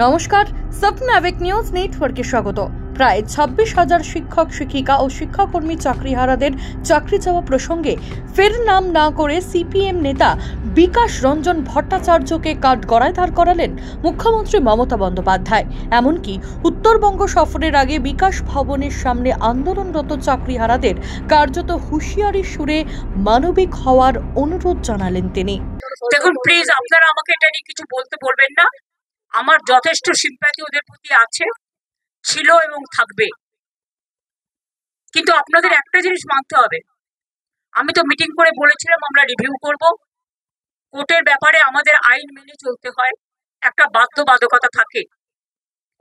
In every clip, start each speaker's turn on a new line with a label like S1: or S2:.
S1: নমস্কার, স্বপ্নাবিক নিউজ নেটওয়ার্কে স্বাগত। প্রায় 26,000 শিক্ষক শিক্ষিকা ও শিক্ষাকর্মী চাকরিহারাদের চাকরি যাওয়া প্রসঙ্গে ফের নাম না করে সিপিএম নেতা বিকাশ রঞ্জন ভট্টাচার্যকে কাঠগড়ায় দাঁড় করালেন মুখ্যমন্ত্রী মমতা বন্দ্যোপাধ্যায়। এমনকি উত্তরবঙ্গ সফরের আগে বিকাশ ভবনের সামনে আন্দোলনরত চাকরিহারাদের কার্যত হুঁশিয়ারি সুরে মানবিক হওয়ার অনুরোধ জানালেন তিনি।
S2: দেখুন, প্লিজ আপনারা আমাকে এটা নিয়ে কিছু বলবেন না। আমার যথেষ্ট সিম্প্যাথি ওদের প্রতি আছে, ছিল এবং থাকবে। কিন্তু আপনাদের একটা জিনিস মানতে হবে, আমি তো মিটিং করে বলেছিলাম আমরা রিভিউ করব। কোর্টের ব্যাপারে আমাদের আইন মেনে চলতে হয়, একটা বাধ্যবাধকতা থাকে,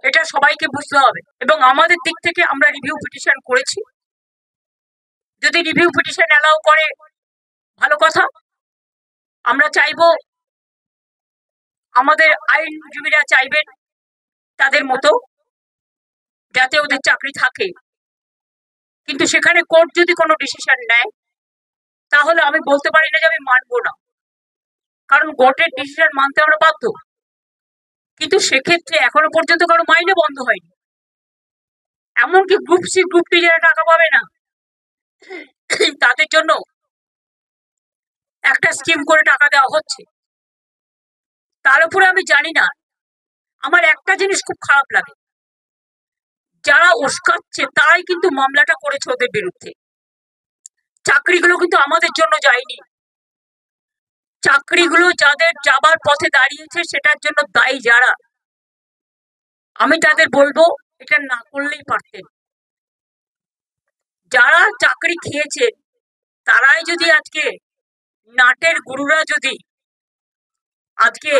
S2: এটা সবাইকে বুঝতে হবে। এবং আমাদের দিক থেকে আমরা রিভিউ পিটিশন করেছি। যদি রিভিউ পিটিশন অ্যালাউ করে ভালো কথা। আমরা চাইবো, আমাদের আইনজীবীরা চাইবেন তাদের মতো যাতে ওদের চাকরি থাকে। কিন্তু সেখানে কোর্ট যদি কোনো ডিসিশন নেয় তাহলে আমি বলতে পারি না যে আমি মানবো না, কারণ কোর্টের ডিসিশন মানতে আমরা বাধ্য। কিন্তু সেক্ষেত্রে এখনো পর্যন্ত কারো মাইনে বন্ধ হয়নি। এমনকি গ্রুপ সি গ্রুপ টি যারা টাকা পাবে না তাদের জন্য একটা স্কিম করে টাকা দেওয়া হচ্ছে। তার উপরে আমি জানি না, আমার একটা জিনিস খুব খারাপ লাগে, যারা উস্কাচ্ছে তারাই কিন্তু মামলাটা করেছে ওদের বিরুদ্ধে। চাকরিগুলো কিন্তু আমাদের জন্য যায়নি। চাকরিগুলো যাদের যাবার পথে দাঁড়িয়েছে সেটার জন্য দায়ী যারা, আমি তাদের বলবো এটা না করলেই পারতেন। যারা চাকরি খেয়েছে তারাই যদি আজকে নাটের গুরুরা যদি আজকে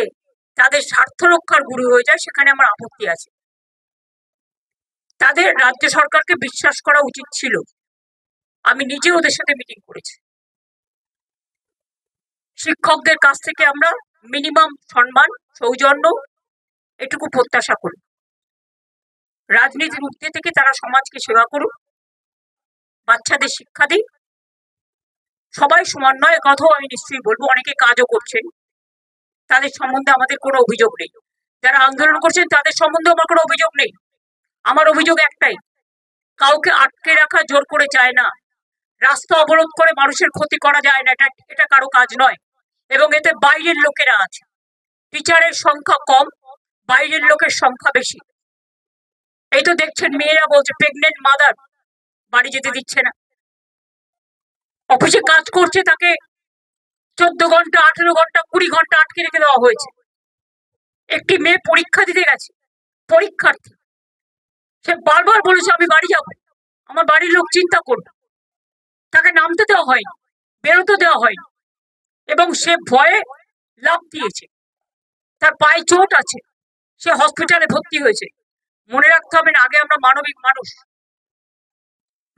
S2: তাদের স্বার্থ রক্ষার গুরু হয়ে যায়, সেখানে আমার আপত্তি আছে। তাদের রাজ্য সরকারকে বিশ্বাস করা উচিত ছিল। আমি নিজে ওদের সাথে মিটিং করেছি। শিক্ষকদের কাছ থেকে আমরা মিনিমাম সম্মান, সৌজন্য এটুকু প্রত্যাশা করি। রাজনীতির ঊর্ধ্বে থেকে তারা সমাজকে সেবা করুক, বাচ্চাদের শিক্ষা দিই। সবাই সমান নয়, কথাও আমি নিশ্চয়ই বলবো। অনেকে কাজও করছেন, তাদের সম্বন্ধে আমাদের কোনো অভিযোগ নেই। যারা আন্দোলন করছেন তাদের সম্বন্ধে আমার কোনো অভিযোগ নেই। আমার অভিযোগ একটাই, কাউকে আটকে রাখা জোর করে যায় না, রাস্তা অবরোধ করে মানুষের ক্ষতি করা যায় না, এটা কারো কাজ নয়। এবং এতে বাইরের লোকেরা আছে। টিচারের সংখ্যা কম, বাইরের লোকের সংখ্যা বেশি। এই তো দেখছেন, মেয়েরা বলছে প্রেগনেন্ট মাদার বাড়ি যেতে দিচ্ছে না। অফিসে কাজ করছে তাকে 14 ঘন্টা, 18 ঘন্টা, 20 ঘন্টা আটকে রেখে দেওয়া হয়েছে। একটি মেয়ে পরীক্ষা দিতে গেছে, পরীক্ষার্থী, সে বারবার বলেছে আমি বাড়ি যাব, আমার বাড়ির লোক চিন্তা করবে। তাকে নামতে দেওয়া হয়নি, বেরোতে দেওয়া হয়নি, এবং সে ভয়ে লাফ দিয়েছে। তার পায়ে চোট আছে, সে হসপিটালে ভর্তি হয়েছে। মনে রাখতে হবে না, আগে আমরা মানবিক মানুষ।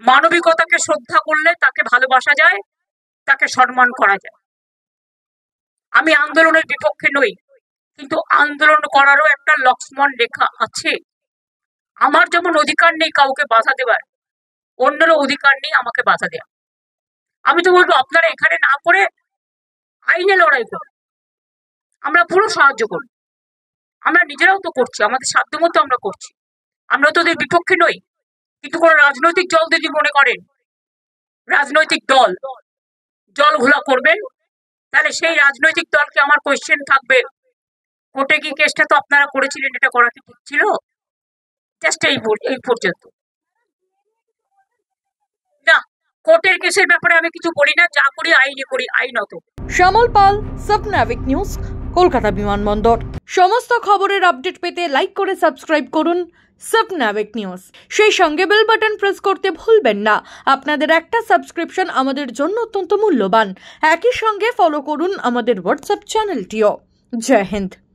S2: মানবিকতাকে শ্রদ্ধা করলে তাকে ভালোবাসা যায়, তাকে সম্মান করা যায়। আমি আন্দোলনের বিপক্ষে নই, কিন্তু আন্দোলন করারও একটা লক্ষ্মণ রেখা আছে। আমার যেমন অধিকার নেই কাউকে বাধা দেবার, অন্যেরও অধিকার নেই আমাকে বাধা দেওয়া। আমি তো বলবো আপনারা এখানে না করে আইনে লড়াই করুন, আমরা পুরো সাহায্য করি। আমরা নিজেরাও তো করছি, আমাদের সাধ্যমতো আমরা করছি। আমরা তো ওদের বিপক্ষে নই। কিন্তু কোন রাজনৈতিক দল যদি মনে করেন রাজনৈতিক দল জল ঘোলা করবেন, তাহলে সেই রাজনৈতিক দলকে আমার কোয়েশ্চেন থাকবে, কোর্টে কি কেসটা তো আপনারা করেছিলেন, এটা করা কি ঠিক ছিল? জাস্ট এই পর্যন্ত না। কোর্টের কেসের ব্যাপারে আমি কিছু বলি না, যা করি আইনে করি, আইনত।
S1: শ্যামল পাল, স্বপ্নাবিক নিউজ, কলকাতা বিমানবন্দর। সমস্ত খবরের আপডেট পেতে লাইক করে সাবস্ক্রাইব করুন স্বপ্নাবিক নিউজ। সেই সঙ্গে বেল বাটন প্রেস করতে ভুলবেন না। আপনাদের একটা সাবস্ক্রিপশন আমাদের জন্য অত্যন্ত মূল্যবান। একই সঙ্গে ফলো করুন আমাদের হোয়াটসঅ্যাপ চ্যানেলটিও। জয় হিন্দ।